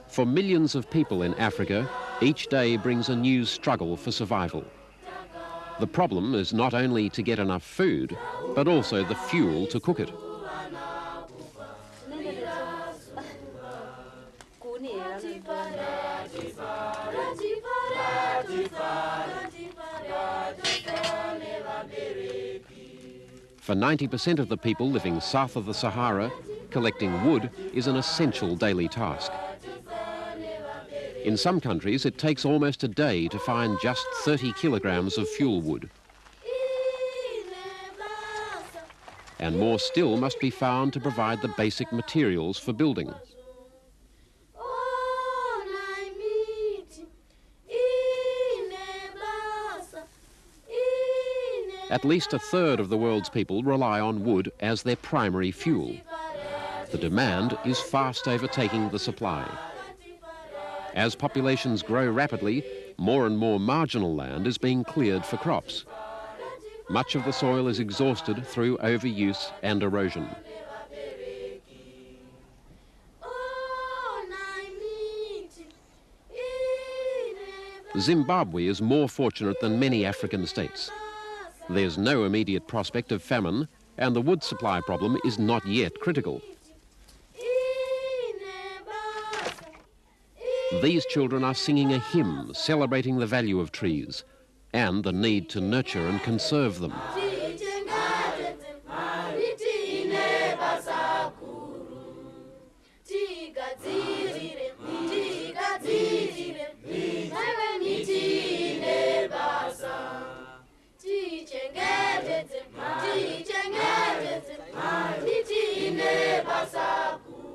For millions of people in Africa, each day brings a new struggle for survival. The problem is not only to get enough food, but also the fuel to cook it. For 90% of the people living south of the Sahara, collecting wood is an essential daily task. In some countries, it takes almost a day to find just 30 kilograms of fuel wood. And more still must be found to provide the basic materials for building. At least a third of the world's people rely on wood as their primary fuel. The demand is fast overtaking the supply. As populations grow rapidly, more and more marginal land is being cleared for crops. Much of the soil is exhausted through overuse and erosion. Zimbabwe is more fortunate than many African states. There's no immediate prospect of famine, and the wood supply problem is not yet critical. These children are singing a hymn celebrating the value of trees and the need to nurture and conserve them.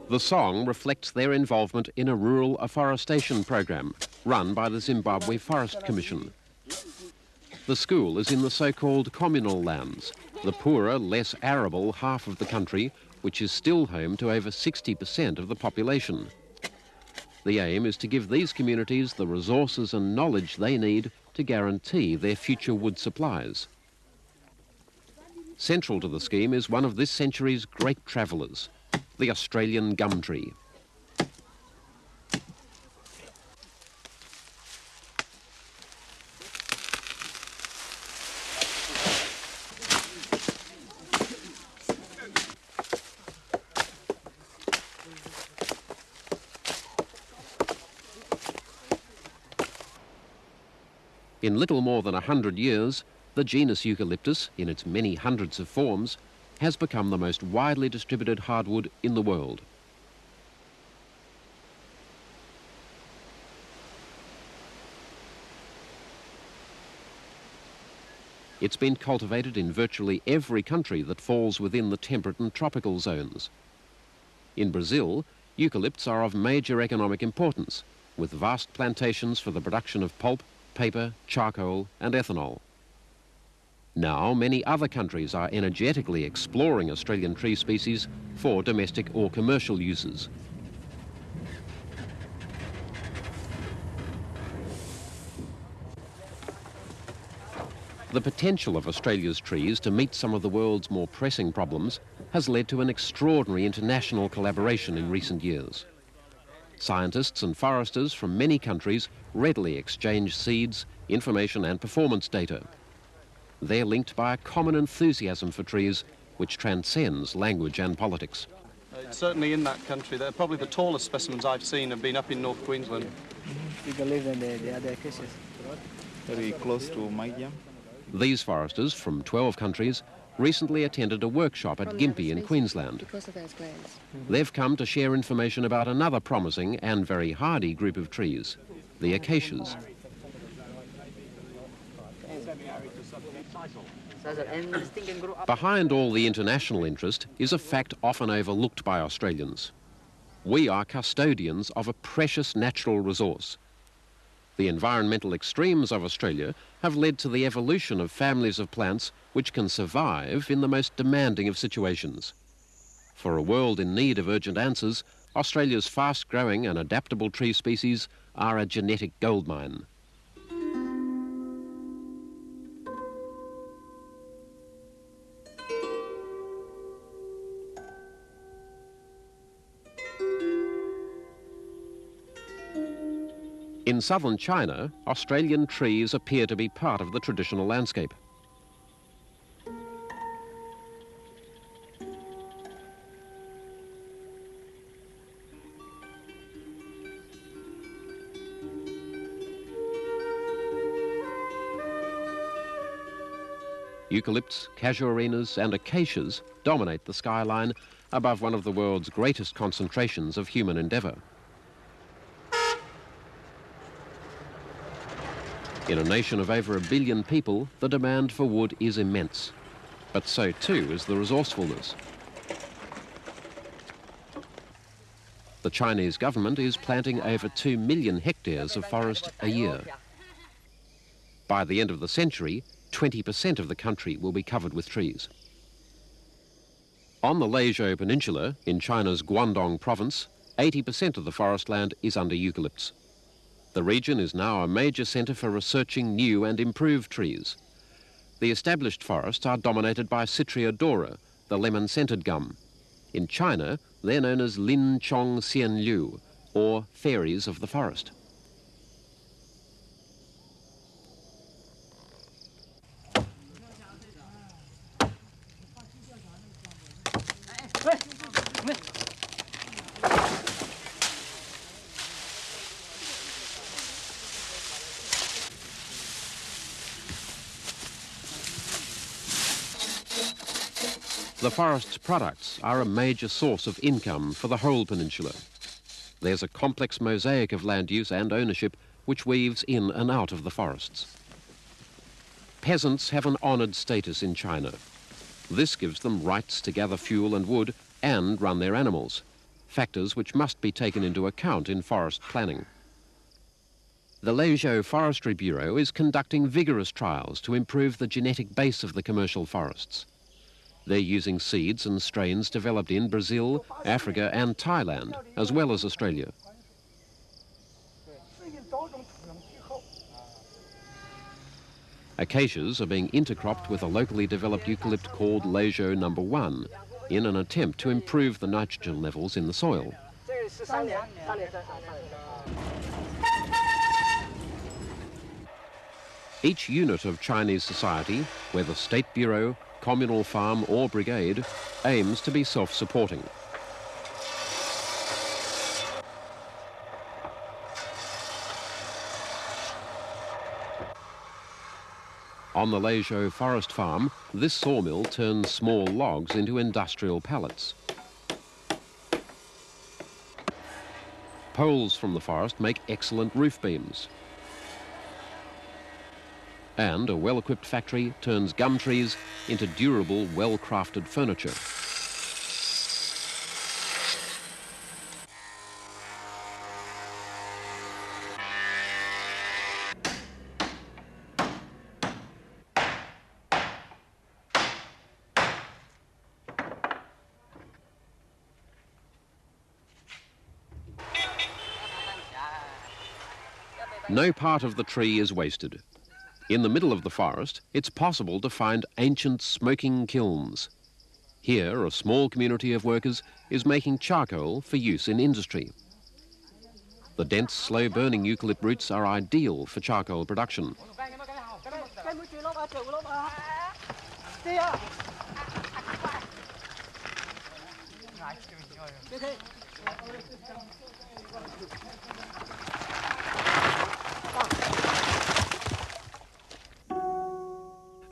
The song reflects their involvement in a rural afforestation program run by the Zimbabwe Forest Commission. The school is in the so-called communal lands, the poorer, less arable half of the country, which is still home to over 60% of the population. The aim is to give these communities the resources and knowledge they need to guarantee their future wood supplies. Central to the scheme is one of this century's great travellers, the Australian gum tree. In little more than 100 years, the genus eucalyptus, in its many hundreds of forms, has become the most widely distributed hardwood in the world. It's been cultivated in virtually every country that falls within the temperate and tropical zones. In Brazil, eucalypts are of major economic importance, with vast plantations for the production of pulp, paper, charcoal and ethanol. Now, many other countries are energetically exploring Australian tree species for domestic or commercial uses. The potential of Australia's trees to meet some of the world's more pressing problems has led to an extraordinary international collaboration in recent years. Scientists and foresters from many countries readily exchange seeds, information and performance data. They're linked by a common enthusiasm for trees which transcends language and politics. Certainly in that country, they're probably the tallest specimens I've seen have been up in North Queensland. You can live in the other cases. Very close to Medium. These foresters from 12 countries recently attended a workshop at Gympie in Queensland. They've come to share information about another promising and very hardy group of trees, the acacias. Behind all the international interest is a fact often overlooked by Australians. We are custodians of a precious natural resource. The environmental extremes of Australia have led to the evolution of families of plants which can survive in the most demanding of situations. For a world in need of urgent answers, Australia's fast-growing and adaptable tree species are a genetic goldmine. In southern China, Australian trees appear to be part of the traditional landscape. Eucalypts, casuarinas and acacias dominate the skyline above one of the world's greatest concentrations of human endeavour. In a nation of over 1 billion people, the demand for wood is immense, but so too is the resourcefulness. The Chinese government is planting over 2 million hectares of forest a year. By the end of the century, 20% of the country will be covered with trees. On the Leizhou Peninsula, in China's Guangdong province, 80% of the forest land is under eucalypts. The region is now a major centre for researching new and improved trees. The established forests are dominated by Citria dora, the lemon-scented gum. In China, they're known as Lin Chong Xian Liu, or fairies of the forest. The forest's products are a major source of income for the whole peninsula. There's a complex mosaic of land use and ownership which weaves in and out of the forests. Peasants have an honoured status in China. This gives them rights to gather fuel and wood and run their animals, factors which must be taken into account in forest planning. The Leizhou Forestry Bureau is conducting vigorous trials to improve the genetic base of the commercial forests. They're using seeds and strains developed in Brazil, Africa and Thailand, as well as Australia. Acacias are being intercropped with a locally developed eucalypt called Leizhou No. 1 in an attempt to improve the nitrogen levels in the soil. Each unit of Chinese society, whether state bureau, communal farm or brigade, aims to be self-supporting. On the Leizhou Forest Farm, this sawmill turns small logs into industrial pallets. Poles from the forest make excellent roof beams. And a well-equipped factory turns gum trees into durable, well-crafted furniture. No part of the tree is wasted. In the middle of the forest, it's possible to find ancient smoking kilns. Here, a small community of workers is making charcoal for use in industry. The dense, slow-burning eucalypt roots are ideal for charcoal production.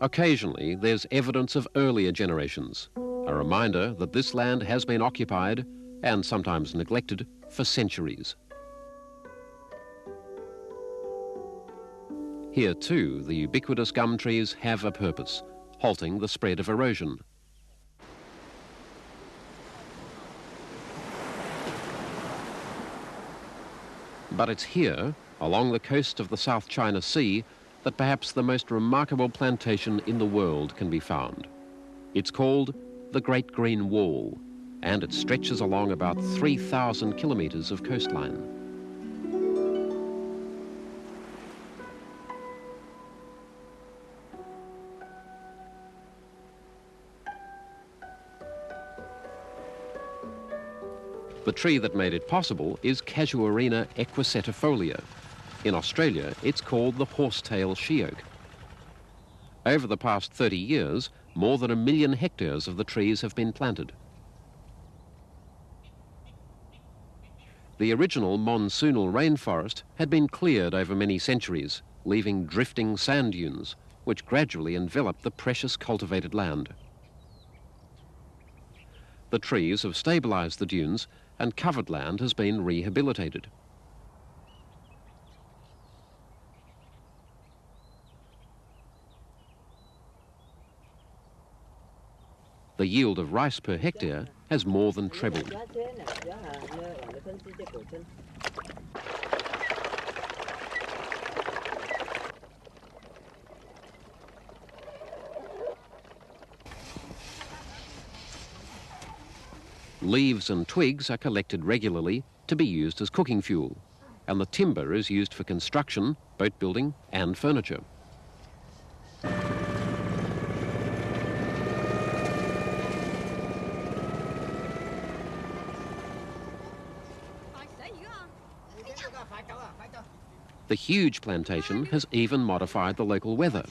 Occasionally, there's evidence of earlier generations, a reminder that this land has been occupied, and sometimes neglected, for centuries. Here too, the ubiquitous gum trees have a purpose, halting the spread of erosion. But it's here, along the coast of the South China Sea, that perhaps the most remarkable plantation in the world can be found. It's called the Great Green Wall, and it stretches along about 3,000 kilometres of coastline. The tree that made it possible is Casuarina equisetifolia. In Australia, it's called the horsetail she-oak. Over the past 30 years, more than 1 million hectares of the trees have been planted. The original monsoonal rainforest had been cleared over many centuries, leaving drifting sand dunes, which gradually enveloped the precious cultivated land. The trees have stabilised the dunes, and covered land has been rehabilitated. The yield of rice per hectare has more than trebled. Leaves and twigs are collected regularly to be used as cooking fuel, and the timber is used for construction, boat building and furniture. The huge plantation has even modified the local weather.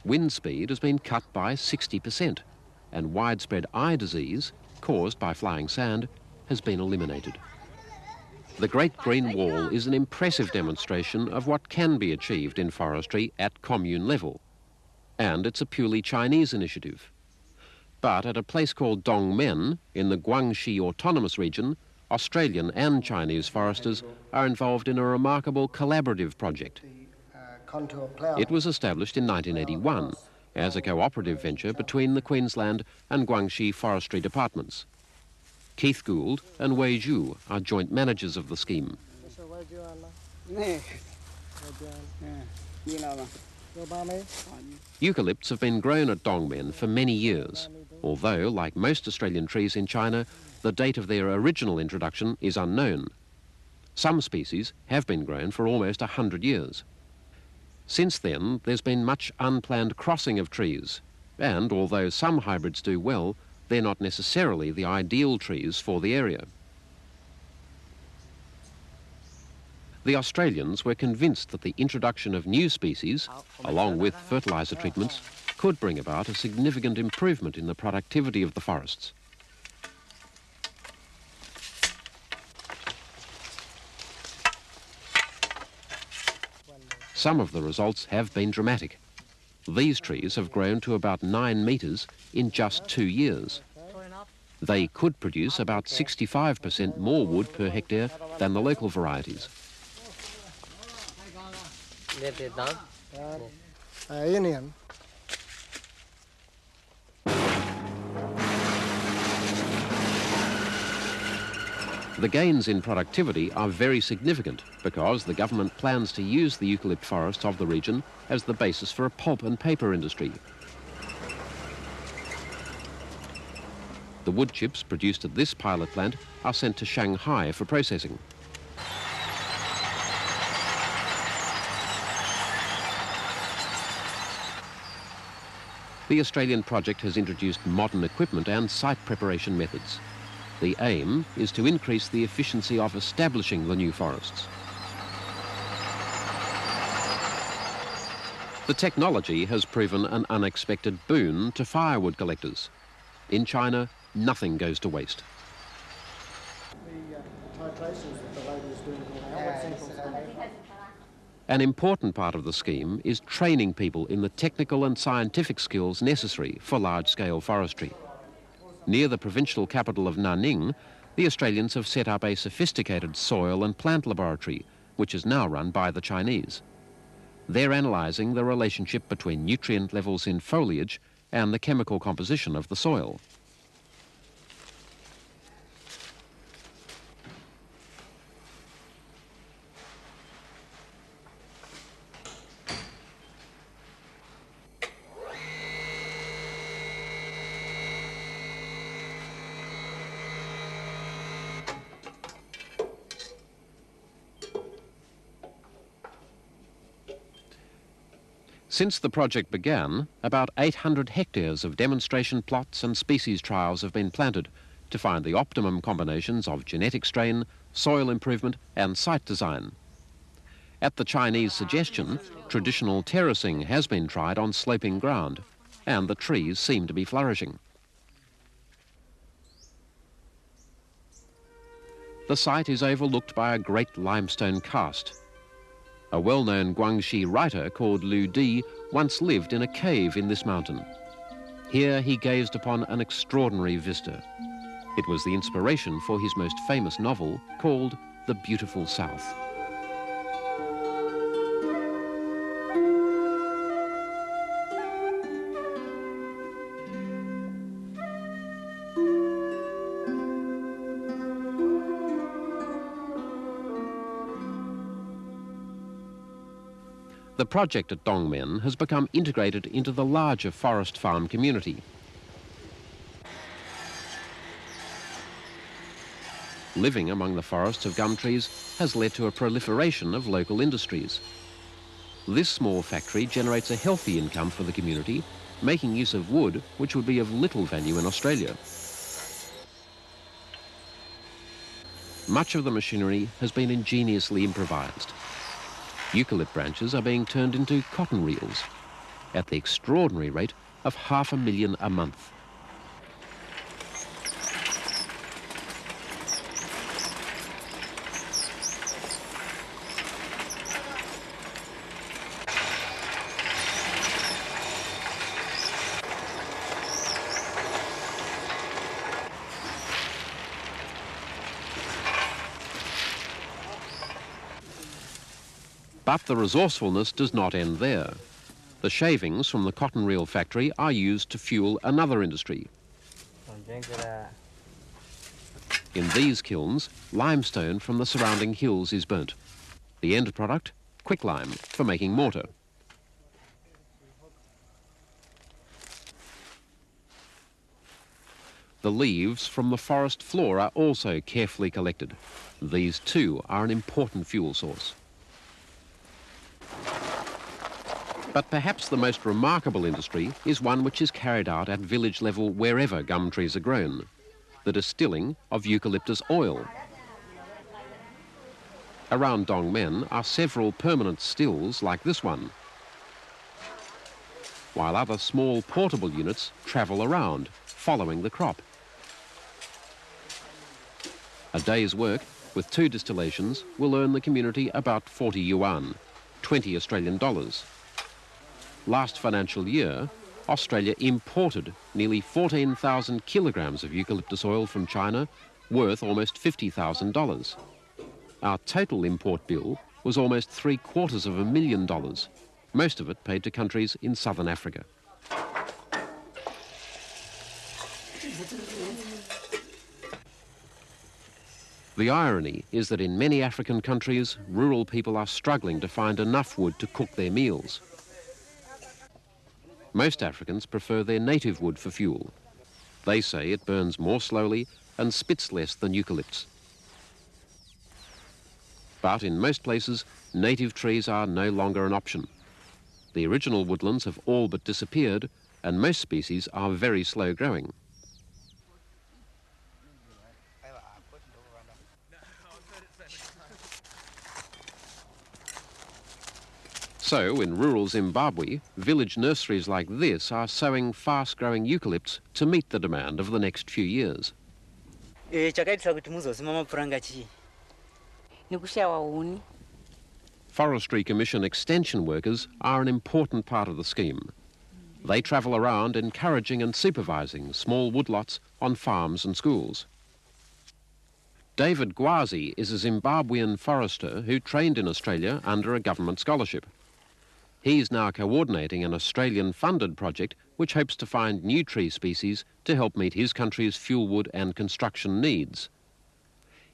Wind speed has been cut by 60%, and widespread eye disease, caused by flying sand, has been eliminated. The Great Green Wall is an impressive demonstration of what can be achieved in forestry at commune level, and it's a purely Chinese initiative. But at a place called Dongmen, in the Guangxi Autonomous Region, Australian and Chinese foresters are involved in a remarkable collaborative project. It was established in 1981 as a cooperative venture between the Queensland and Guangxi forestry departments. Keith Gould and Wei Zhu are joint managers of the scheme. Eucalypts have been grown at Dongmen for many years, although, like most Australian trees in China, the date of their original introduction is unknown. Some species have been grown for almost 100 years. Since then, there's been much unplanned crossing of trees, and although some hybrids do well, they're not necessarily the ideal trees for the area. The Australians were convinced that the introduction of new species, along with fertiliser treatments, could bring about a significant improvement in the productivity of the forests. Some of the results have been dramatic. These trees have grown to about 9 metres in just 2 years. They could produce about 65% more wood per hectare than the local varieties. The gains in productivity are very significant because the government plans to use the eucalypt forests of the region as the basis for a pulp and paper industry. The wood chips produced at this pilot plant are sent to Shanghai for processing. The Australian project has introduced modern equipment and site preparation methods. The aim is to increase the efficiency of establishing the new forests. The technology has proven an unexpected boon to firewood collectors. In China, nothing goes to waste. An important part of the scheme is training people in the technical and scientific skills necessary for large-scale forestry. Near the provincial capital of Nanning, the Australians have set up a sophisticated soil and plant laboratory, which is now run by the Chinese. They're analysing the relationship between nutrient levels in foliage and the chemical composition of the soil. Since the project began, about 800 hectares of demonstration plots and species trials have been planted to find the optimum combinations of genetic strain, soil improvement and site design. At the Chinese suggestion, traditional terracing has been tried on sloping ground, and the trees seem to be flourishing. The site is overlooked by a great limestone karst. A well-known Guangxi writer called Lu Di once lived in a cave in this mountain. Here he gazed upon an extraordinary vista. It was the inspiration for his most famous novel called The Beautiful South. The project at Dongmen has become integrated into the larger forest farm community. Living among the forests of gum trees has led to a proliferation of local industries. This small factory generates a healthy income for the community, making use of wood which would be of little value in Australia. Much of the machinery has been ingeniously improvised. Eucalypt branches are being turned into cotton reels at the extraordinary rate of 500,000 a month. But the resourcefulness does not end there. The shavings from the cotton reel factory are used to fuel another industry. In these kilns, limestone from the surrounding hills is burnt. The end product, quicklime, for making mortar. The leaves from the forest floor are also carefully collected. These too are an important fuel source. But perhaps the most remarkable industry is one which is carried out at village level wherever gum trees are grown, the distilling of eucalyptus oil. Around Dongmen are several permanent stills like this one, while other small portable units travel around, following the crop. A day's work with 2 distillations will earn the community about 40 yuan, 20 Australian dollars. Last financial year, Australia imported nearly 14,000 kilograms of eucalyptus oil from China, worth almost $50,000. Our total import bill was almost $750,000, most of it paid to countries in southern Africa. The irony is that in many African countries, rural people are struggling to find enough wood to cook their meals. Most Africans prefer their native wood for fuel. They say it burns more slowly and spits less than eucalypts. But in most places, native trees are no longer an option. The original woodlands have all but disappeared, and most species are very slow growing. So, in rural Zimbabwe, village nurseries like this are sowing fast-growing eucalypts to meet the demand of the next few years. Forestry Commission extension workers are an important part of the scheme. They travel around encouraging and supervising small woodlots on farms and schools. David Gwazi is a Zimbabwean forester who trained in Australia under a government scholarship. He's now coordinating an Australian-funded project which hopes to find new tree species to help meet his country's fuel wood and construction needs.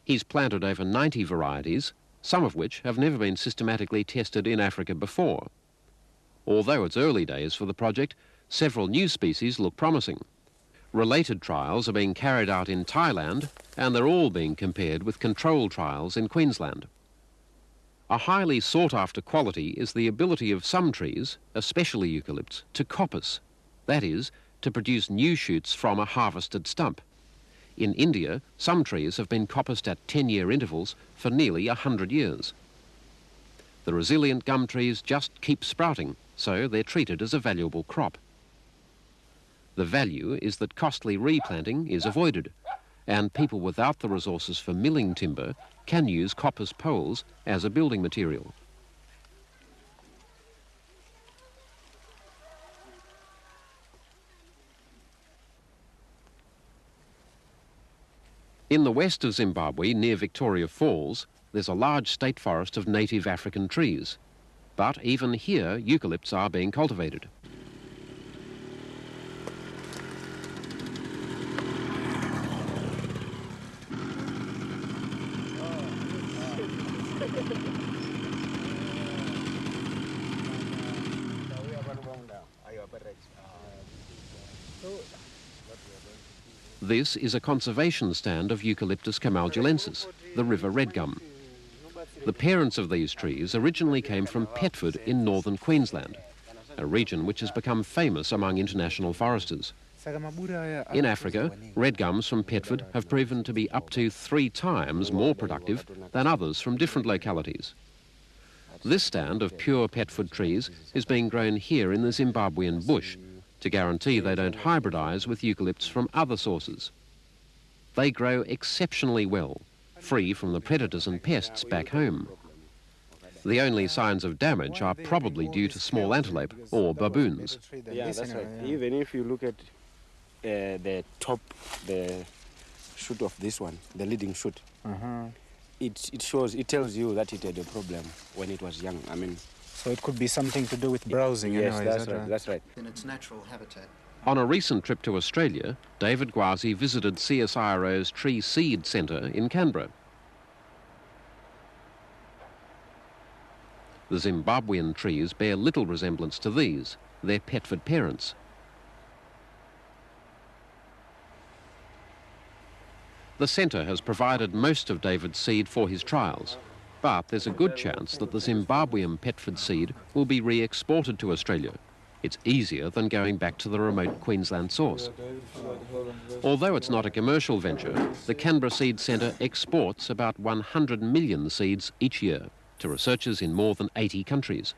He's planted over 90 varieties, some of which have never been systematically tested in Africa before. Although it's early days for the project, several new species look promising. Related trials are being carried out in Thailand, and they're all being compared with control trials in Queensland. A highly sought-after quality is the ability of some trees, especially eucalypts, to coppice. That is, to produce new shoots from a harvested stump. In India, some trees have been coppiced at 10-year intervals for nearly 100 years. The resilient gum trees just keep sprouting, so they're treated as a valuable crop. The value is that costly replanting is avoided, and people without the resources for milling timber can use coppice poles as a building material. In the west of Zimbabwe, near Victoria Falls, there's a large state forest of native African trees. But even here, eucalypts are being cultivated. This is a conservation stand of Eucalyptus camaldulensis, the river red gum. The parents of these trees originally came from Petford in northern Queensland, a region which has become famous among international foresters. In Africa, red gums from Petford have proven to be up to 3 times more productive than others from different localities. This stand of pure Petford trees is being grown here in the Zimbabwean bush to guarantee they don't hybridize with eucalypts from other sources. They grow exceptionally well, free from the predators and pests back home. The only signs of damage are probably due to small antelope or baboons. Yeah, that's right. Even if you look at the top, the shoot of this one, the leading shoot, it tells you that it had a problem when it was young. I mean, so it could be something to do with browsing. Yes, anyway, that's right. In its natural habitat. On a recent trip to Australia, David Gwazi visited CSIRO's Tree Seed Centre in Canberra. The Zimbabwean trees bear little resemblance to these, their Petford parents. The centre has provided most of David's seed for his trials, but there's a good chance that the Zimbabwean Petford seed will be re-exported to Australia. It's easier than going back to the remote Queensland source. Although it's not a commercial venture, the Canberra Seed Centre exports about 100 million seeds each year to researchers in more than 80 countries.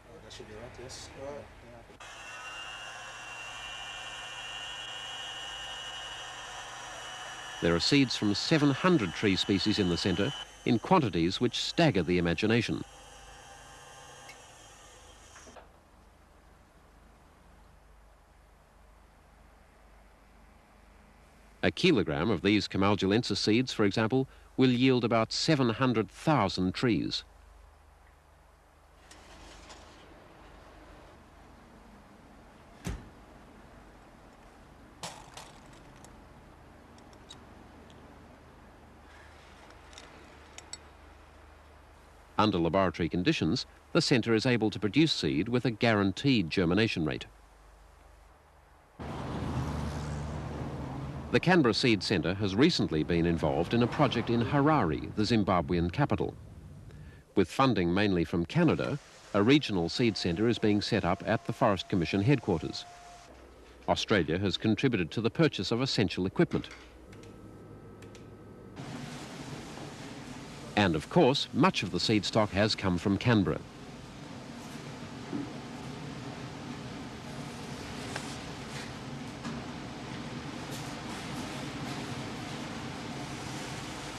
There are seeds from 700 tree species in the centre in quantities which stagger the imagination. A kilogram of these camaldulensis seeds, for example, will yield about 700,000 trees. Under laboratory conditions, the centre is able to produce seed with a guaranteed germination rate. The Canberra Seed Centre has recently been involved in a project in Harare, the Zimbabwean capital. With funding mainly from Canada, a regional seed centre is being set up at the Forest Commission headquarters. Australia has contributed to the purchase of essential equipment. And of course, much of the seed stock has come from Canberra.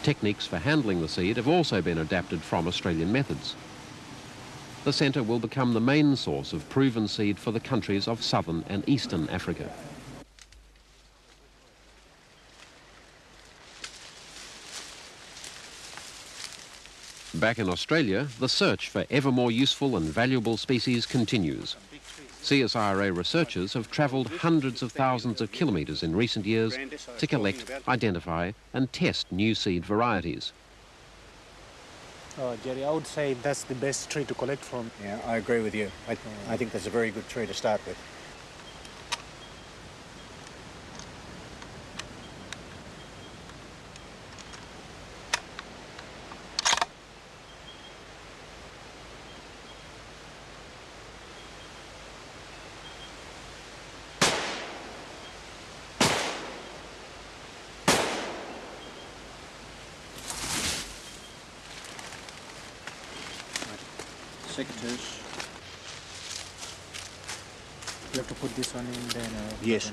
Techniques for handling the seed have also been adapted from Australian methods. The centre will become the main source of proven seed for the countries of southern and eastern Africa. Back in Australia, the search for ever more useful and valuable species continues. CSIRO researchers have travelled hundreds of thousands of kilometres in recent years to collect, identify and test new seed varieties. Jerry, I would say that's the best tree to collect from. Yeah, I agree with you. I think that's a very good tree to start with. sectors. You have to put this one in then. Yes.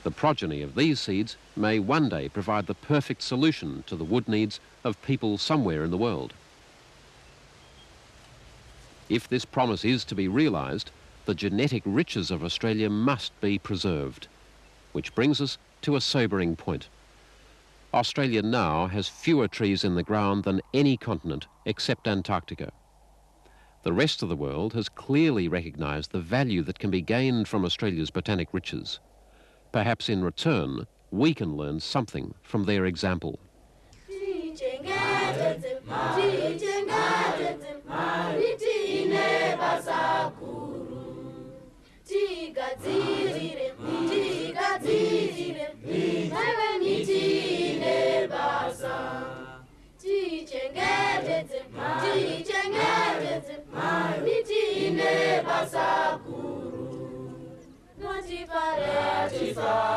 The progeny of these seeds may one day provide the perfect solution to the wood needs of people somewhere in the world. If this promise is to be realised, the genetic riches of Australia must be preserved. Which brings us to a sobering point. Australia now has fewer trees in the ground than any continent except Antarctica. The rest of the world has clearly recognised the value that can be gained from Australia's botanic riches. Perhaps in return, we can learn something from their example. Ratifa,